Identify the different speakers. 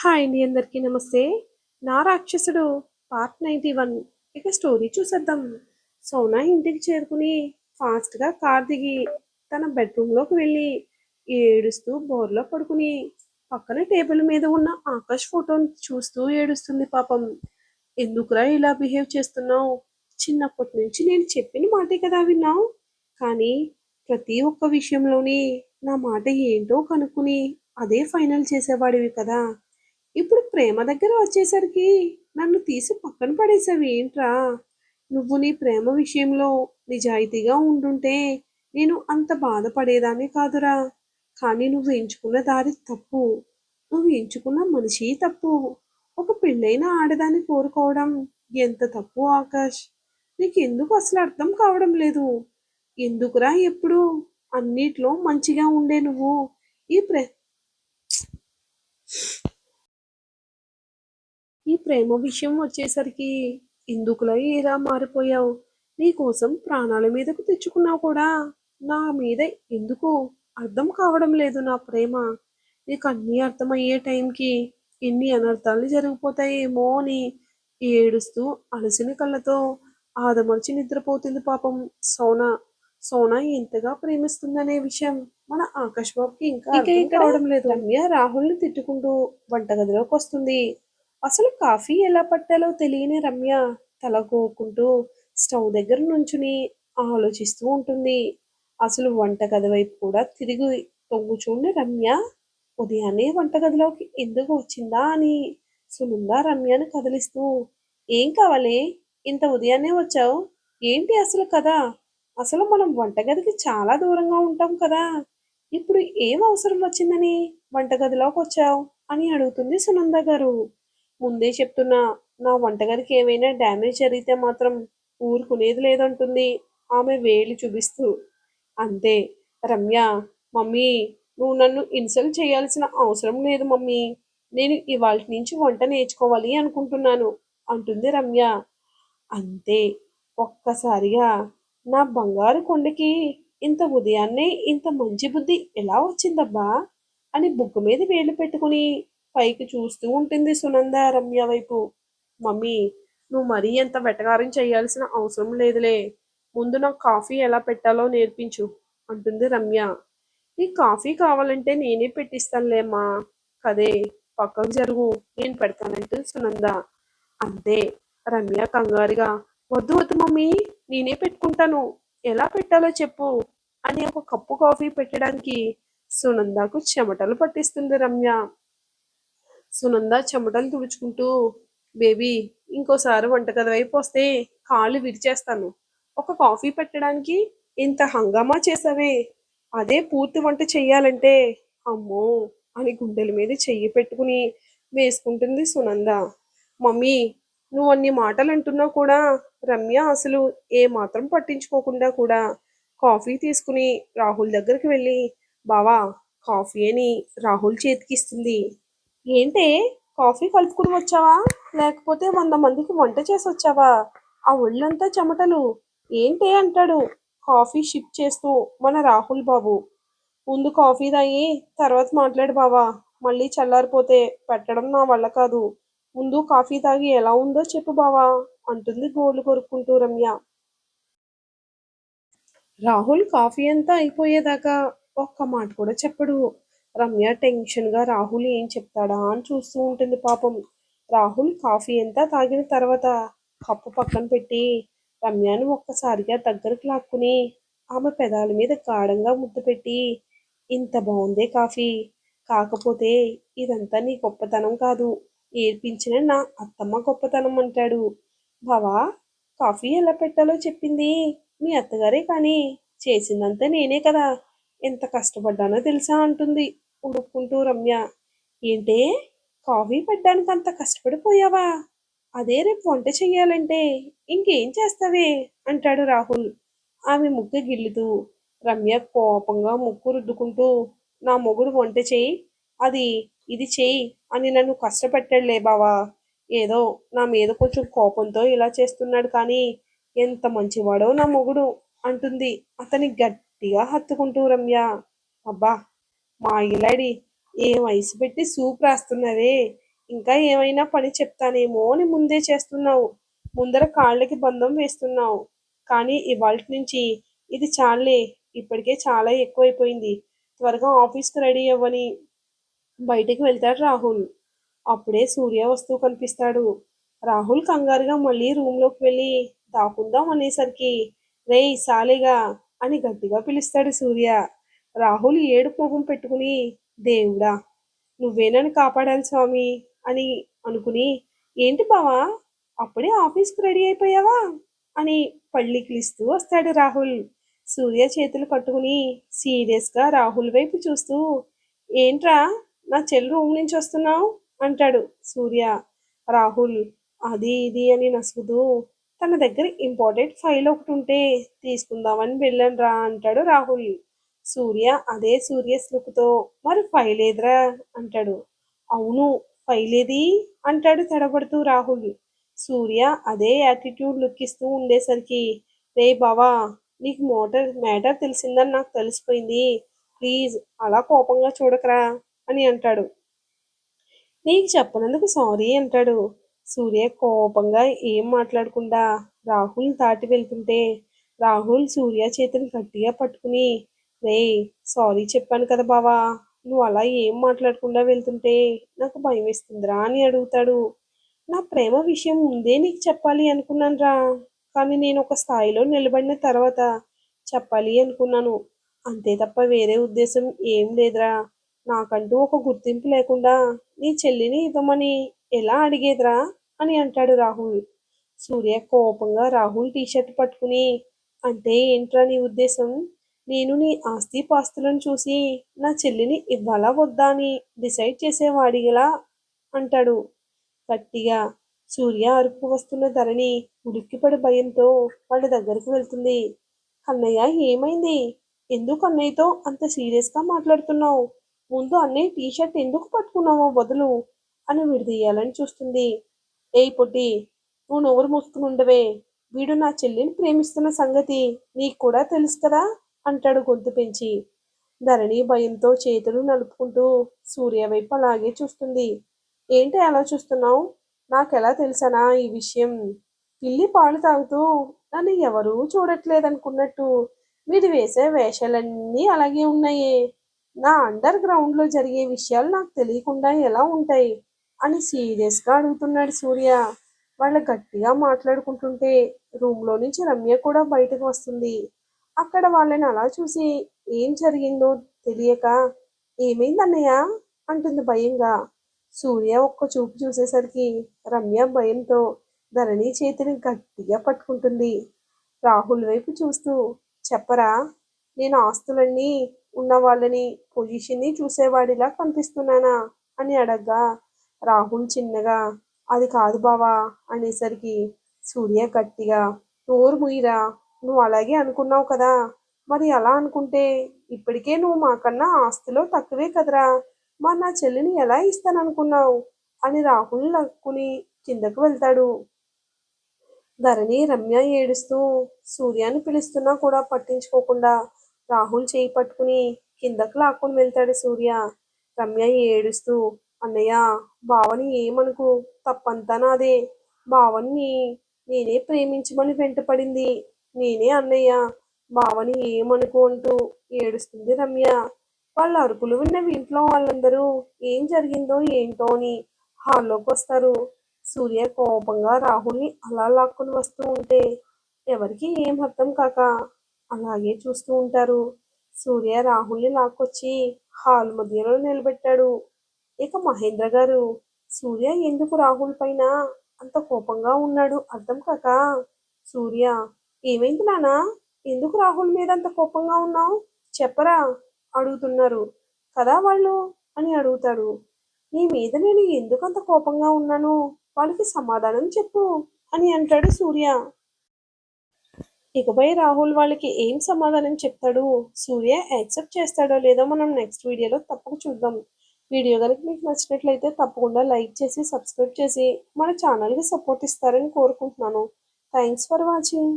Speaker 1: Hi అండి, అందరికీ నమస్తే. నా రాక్షసుడు పార్ట్ 91. ఇక స్టోరీ చూసేద్దాం. సోనా ఇంటికి చేరుకుని ఫాస్ట్గా కార్ దిగి తన బెడ్రూమ్లోకి వెళ్ళి ఏడుస్తూ బోర్లో పడుకుని పక్కన టేబుల్ మీద ఉన్న ఆకాష్ ఫోటోని చూస్తూ ఏడుస్తుంది పాపం. ఎందుకురా ఇలా బిహేవ్ చేస్తున్నావు? చిన్నప్పటి నుంచి నేను చెప్పిన మాటే కదా విన్నావు. కానీ ప్రతి ఒక్క విషయంలోని నా మాట ఏంటో కనుక్కుని అదే ఫైనల్ చేసేవాడివి కదా. ఇప్పుడు ప్రేమ దగ్గర వచ్చేసరికి నన్ను తీసి పక్కన పడేసావు ఏంట్రా? నువ్వు నీ ప్రేమ విషయంలో నిజాయితీగా ఉండుంటే నేను అంత బాధపడేదాన్ని కాదురా. కానీ నువ్వు ఎంచుకున్న దారి తప్పు. నువ్వు ఎంచుకున్న మనిషి తప్పు. ఒక పెళ్ళైన ఆడదాన్ని కోరుకోవడం ఎంత తప్పు ఆకాష్. నీకెందుకు అసలు అర్థం కావడం లేదు? ఎందుకురా ఎప్పుడు అన్నిట్లో మంచిగా ఉండే నువ్వు ఈ ప్రే ఈ ప్రేమ విషయం వచ్చేసరికి ఎందుకులా ఇలా మారిపోయావు? నీకోసం ప్రాణాల మీదకు తెచ్చుకున్నావు కూడా. నా మీద ఎందుకు అర్థం కావడం లేదు నా ప్రేమ? నీకు అన్నీ అర్థమయ్యే టైంకి ఎన్ని అనర్థాలు జరిగిపోతాయేమో అని ఏడుస్తూ అలసిన కళ్ళతో ఆదమర్చి నిద్రపోతుంది పాపం సోనా. సోనా ఎంతగా ప్రేమిస్తుందనే విషయం మన ఆకాష్ బాబుకి ఇంకా అర్థం కావడం లేదు. రమ్య రాహుల్ని తిట్టుకుంటూ వంటగదిలోకి వస్తుంది. అసలు కాఫీ ఎలా పట్టాలో తెలియని రమ్య తల గోక్కుంటూ స్టవ్ దగ్గర నుంచుని ఆలోచిస్తూ ఉంటుంది. అసలు వంటగది వైపు కూడా తిరిగి తొంగు చూడని రమ్య ఉదయాన్నే వంటగదిలోకి ఎందుకు వచ్చిందా అని సునంద రమ్యను కదిలిస్తూ, ఏం కావాలి? ఇంత ఉదయాన్నే వచ్చావు? ఏంటి అసలు కదా? అసలు మనం వంటగదికి చాలా దూరంగా ఉంటాం కదా. ఇప్పుడు ఏం అవసరం వచ్చిందని వంటగదిలోకి వచ్చావు అని అడుగుతుంది సునంద గారు. ముందే చెప్తున్నా, నా వంటగదికి ఏమైనా డ్యామేజ్ జరిగితే మాత్రం ఊరుకునేది లేదంటుంది ఆమె వేలు చూపిస్తూ. అంతే రమ్య, మమ్మీ నువ్వు నన్ను ఇన్సల్ట్ చేయాల్సిన అవసరం లేదు మమ్మీ. నేను ఇవాళ నుంచి వంట నేర్చుకోవాలి అనుకుంటున్నాను అంటుంది రమ్య. అంతే ఒక్కసారిగా నా బంగారు కొండకి ఇంత ఉదయాన్నే ఇంత మంచి బుద్ధి ఎలా వచ్చిందబ్బా అని బుగ్గ మీద వేలు పెట్టుకుని పైకి చూస్తూ ఉంటుంది సునంద రమ్య వైపు. మమ్మీ నువ్వు మరీ ఎంత వెటకారం చేయాల్సిన అవసరం లేదులే. ముందు నాకు కాఫీ ఎలా పెట్టాలో నేర్పించు అంటుంది రమ్య. ఈ కాఫీ కావాలంటే నేనే పెట్టిస్తానులేమ్మా. కదే పక్కకు జరుగు, నేను పెడతానంటూ సునంద. అంతే రమ్య కంగారుగా, వద్దు వద్దు మమ్మీ, నేనే పెట్టుకుంటాను. ఎలా పెట్టాలో చెప్పు అని ఒక కప్పు కాఫీ పెట్టడానికి సునందకు చెమటలు పట్టిస్తుంది రమ్య. సునంద చెమటలు తుడుచుకుంటూ, బేబీ ఇంకోసారి వంటగది వైపు వస్తే కాళ్ళు విరిచేస్తాను. ఒక కాఫీ పెట్టడానికి ఇంత హంగామా చేసావే, అదే పూర్తి వంట చెయ్యాలంటే అమ్మో అని గుండెల మీద చెయ్యి పెట్టుకుని వేసుకుంటుంది సునంద. మమ్మీ నువ్వు అన్ని మాటలు అంటున్నా కూడా రమ్య అసలు ఏ మాత్రం పట్టించుకోకుండా కూడా కాఫీ తీసుకుని రాహుల్ దగ్గరికి వెళ్ళి, బావా కాఫీ అని రాహుల్ చేతికిస్తుంది. ఏంటే కాఫీ కలుపుకుని వచ్చావా? లేకపోతే 100 మందికి వంట చేసి వచ్చావా? ఆ ఒళ్ళంతా చెమటలు ఏంటే అంటాడు కాఫీ షిప్ చేస్తూ మన రాహుల్ బాబు. ముందు కాఫీ తాగి తర్వాత మాట్లాడు బావా. మళ్ళీ చల్లారిపోతే పెట్టడం నా వల్ల కాదు. ముందు కాఫీ తాగి ఎలా ఉందో చెప్పు బావా అంటుంది గోళ్ళు కొరుక్కుంటూ రమ్య. రాహుల్ కాఫీ అంతా అయిపోయేదాకా ఒక్క మాట కూడా చెప్పడు. రమ్య టెన్షన్గా రాహుల్ ఏం చెప్తాడా అని చూస్తూ ఉంటుంది పాపం. రాహుల్ కాఫీ అంతా తాగిన తర్వాత కప్పు పక్కన పెట్టి రమ్యను ఒక్కసారిగా దగ్గరకు లాక్కుని ఆమె పెదాల మీద గాఢంగా ముద్దు పెట్టి, ఇంత బాగుందే కాఫీ. కాకపోతే ఇదంతా నీ గొప్పతనం కాదు, నేర్పించిన నా అత్తమ్మ గొప్పతనం అంటాడు. బావా కాఫీ ఎలా పెట్టాలో చెప్పింది మీ అత్తగారే కానీ చేసిందంతా నేనే కదా. ఎంత కష్టపడ్డానో తెలుసా అంటుంది ఉడుక్కుంటూ రమ్య. ఏంటే కాఫీ పెట్టడానికి అంత కష్టపడిపోయావా? అదే రేపు వంట చెయ్యాలంటే ఇంకేం చేస్తావే అంటాడు రాహుల్ ఆమె ముక్కు గిల్లుతూ. రమ్య కోపంగా ముక్కు రుద్దుకుంటూ, నా మొగుడు వంట చెయ్యి, అది ఇది చెయ్యి అని నన్ను కష్టపెట్టాడులే బావా. ఏదో నా మీద కొంచెం కోపంతో ఇలా చేస్తున్నాడు కానీ ఎంత మంచివాడో నా మొగుడు అంటుంది అతని గట్టిగా హత్తుకుంటూ రమ్య. అబ్బా మా ఇలాడి ఏ వయసు పెట్టి సూప్ రాస్తున్నదే, ఇంకా ఏమైనా పని చెప్తానేమో అని ముందే చేస్తున్నావు. ముందర కాళ్ళకి బంధం వేస్తున్నావు. కానీ ఇవాల్టి నుంచి ఇది చాలే. ఇప్పటికే చాలా ఎక్కువైపోయింది. త్వరగా ఆఫీస్కి రెడీ అవ్వని బయటికి వెళ్తాడు రాహుల్. అప్పుడే సూర్య వస్తూ కనిపిస్తాడు. రాహుల్ కంగారుగా మళ్ళీ రూమ్లోకి వెళ్ళి దాక్కుందాం అనేసరికి రేయ్ సాలేగా అని గట్టిగా పిలుస్తాడు సూర్య. రాహుల్ ఏడుపు మొహం పెట్టుకుని దేవుడా నువ్వే నన్ను కాపాడాలి స్వామి అని అనుకుని ఏంటి బావా అప్పుడే ఆఫీస్కి రెడీ అయిపోయావా అని పళ్ళికిలిస్తూ వస్తాడు రాహుల్. సూర్య చేతులు కట్టుకుని సీరియస్గా రాహుల్ వైపు చూస్తూ ఏంట్రా నా చెల్లి రూమ్ నుంచి వస్తున్నావు అంటాడు సూర్య. రాహుల్ అది ఇది అని నసుగుతూ తన దగ్గర ఇంపార్టెంట్ ఫైల్ ఒకటి ఉంటే తీసుకుందామని వెళ్ళాను రా అంటాడు రాహుల్. సూర్య అదే సీరియస్ లుక్తో మరి ఫైల్ ఏదిరా అంటాడు. అవును ఫైల్ ఏది అంటాడు తడబడుతూ రాహుల్. సూర్య అదే యాటిట్యూడ్ లుక్ ఇస్తూ ఉండేసరికి రే బావా నీకు మ్యాటర్ తెలిసిందని నాకు తెలిసిపోయింది. ప్లీజ్ అలా కోపంగా చూడకరా అని అంటాడు. నీకు చెప్పనందుకు సారీ అంటాడు. సూర్య కోపంగా ఏం మాట్లాడకుండా రాహుల్ దాటి వెళ్తుంటే రాహుల్ సూర్య చేతిని గట్టిగా పట్టుకుని రేయ్ సారీ చెప్పాను కదా బావా నువ్వు అలా ఏం మాట్లాడకుండా వెళ్తుంటే నాకు భయం వేస్తుందిరా అని అడుగుతాడు. నా ప్రేమ విషయం ముందే నీకు చెప్పాలి అనుకున్నానురా. కానీ నేను ఒక స్థాయిలో నిలబడిన తర్వాత చెప్పాలి అనుకున్నాను. అంతే తప్ప వేరే ఉద్దేశం ఏం లేదురా. నాకంటూ ఒక గుర్తింపు లేకుండా నీ చెల్లిని ఇవ్వమని ఎలా అడిగేదిరా అని అంటాడు రాహుల్. సూర్య కోపంగా రాహుల్ టీషర్ట్ పట్టుకుని అంటే ఏంట్రా నీ ఉద్దేశం? నేను నీ ఆస్తి పాస్తులను చూసి నా చెల్లిని ఇవ్వాలా వద్దా అని డిసైడ్ చేసేవాడిలా అంటాడు గట్టిగా. సూర్య అరుపు వస్తున్న ధరణి ఉలిక్కిపడి భయంతో వాళ్ళ దగ్గరికి వెళ్తుంది. కన్నయ్య ఏమైంది? ఎందుకు అన్నయ్యతో అంత సీరియస్గా మాట్లాడుతున్నావు? ముందు అన్నయ్య టీషర్ట్ ఎందుకు పట్టుకున్నావో వదులు అని విడదీయాలని చూస్తుంది. ఏయ్ పొట్టి నువ్వు నోరు మూసుకుని ఉండవే. వీడు నా చెల్లిని ప్రేమిస్తున్న సంగతి నీకు కూడా తెలుసు కదా అంటాడు గొంతు పెంచి. ధరణి భయంతో చేతులు నలుపుకుంటూ సూర్య వైపు అలాగే చూస్తుంది. ఏంటి అలా చూస్తున్నావు? నాకెలా తెలుసనా ఈ విషయం? పిల్లి పాలు తాగుతూ నన్ను ఎవరూ చూడట్లేదనుకున్నట్టు వీడు వేసే వేషాలన్నీ అలాగే ఉన్నాయే. నా అండర్ గ్రౌండ్లో జరిగే విషయాలు నాకు తెలియకుండా ఎలా ఉంటాయి అని సీరియస్గా అడుగుతున్నాడు సూర్య. వాళ్ళు గట్టిగా మాట్లాడుకుంటుంటే రూమ్లో నుంచి రమ్య కూడా బయటకు వస్తుంది. అక్కడ వాళ్ళని అలా చూసి ఏం జరిగిందో తెలియక ఏమైంది అన్నయ్య అంటుంది భయంగా. సూర్య ఒక్క చూపు చూసేసరికి రమ్య భయంతో ధరణి చేతిని గట్టిగా పట్టుకుంటుంది. రాహుల్ వైపు చూస్తూ చెప్పరా నేను ఆస్తులన్నీ ఉన్న వాళ్ళని పొజిషన్ని చూసేవాడిలా కనిపిస్తున్నానా అని అడగ్గా రాహుల్ చిన్నగా అది కాదు బావా అనేసరికి సూర్య గట్టిగా నోరు ముయిరా నువ్వు అలాగే అనుకున్నావు కదా మరి అలా అనుకుంటే ఇప్పటికే నువ్వు మాకన్నా ఆస్తిలో తక్కువే కదరా మరి నా చెల్లిని ఎలా ఇస్తాననుకున్నావు అని రాహుల్ నక్కుని కిందకు వెళ్తాడు. ధరణి రమ్య ఏడుస్తూ సూర్యాన్ని పిలుస్తున్నా కూడా పట్టించుకోకుండా రాహుల్ చేయి పట్టుకుని కిందకు లాక్కొని వెళ్తాడు సూర్య. రమ్య ఏడుస్తూ అన్నయ్య బావని ఏమనుకు తప్పంతా నాదే. బావని నేనే ప్రేమించమని వెంటపడింది నేనే అన్నయ్య. బావని ఏమనుకు అంటూ ఏడుస్తుంది రమ్య. వాళ్ళ అరుపులు విన్న ఇంట్లో వాళ్ళందరూ ఏం జరిగిందో ఏంటో అని హాల్లోకి వస్తారు. సూర్య కోపంగా రాహుల్ని అలా లాక్కుని వస్తూ ఉంటే ఎవరికి ఏం అర్థం కాక అలాగే చూస్తూ ఉంటారు. సూర్య రాహుల్ని లాక్కొచ్చి హాల్ మధ్యలో నిలబెట్టాడు. ఇక మహేంద్ర గారు సూర్య ఎందుకు రాహుల్ పైన అంత కోపంగా ఉన్నాడు అర్థం కాక సూర్య ఏమైంది నానా ఎందుకు రాహుల్ మీద అంత కోపంగా ఉన్నావు చెప్పరా అడుగుతున్నారు కదా వాళ్ళు అని అడుగుతాడు. నీ మీద నేను ఎందుకు అంత కోపంగా ఉన్నాను వాళ్ళకి సమాధానం చెప్పు అని అంటాడు సూర్య. ఇకపై రాహుల్ వాళ్ళకి ఏం సమాధానం చెప్తాడు సూర్య యాక్సెప్ట్ చేస్తాడో లేదో మనం నెక్స్ట్ వీడియోలో తప్పక చూద్దాం. వీడియో కనుక మీకు నచ్చినట్లయితే తప్పకుండా లైక్ చేసి సబ్స్క్రైబ్ చేసి మన ఛానల్కి సపోర్ట్ ఇస్తారని కోరుకుంటున్నాను. Thanks for watching.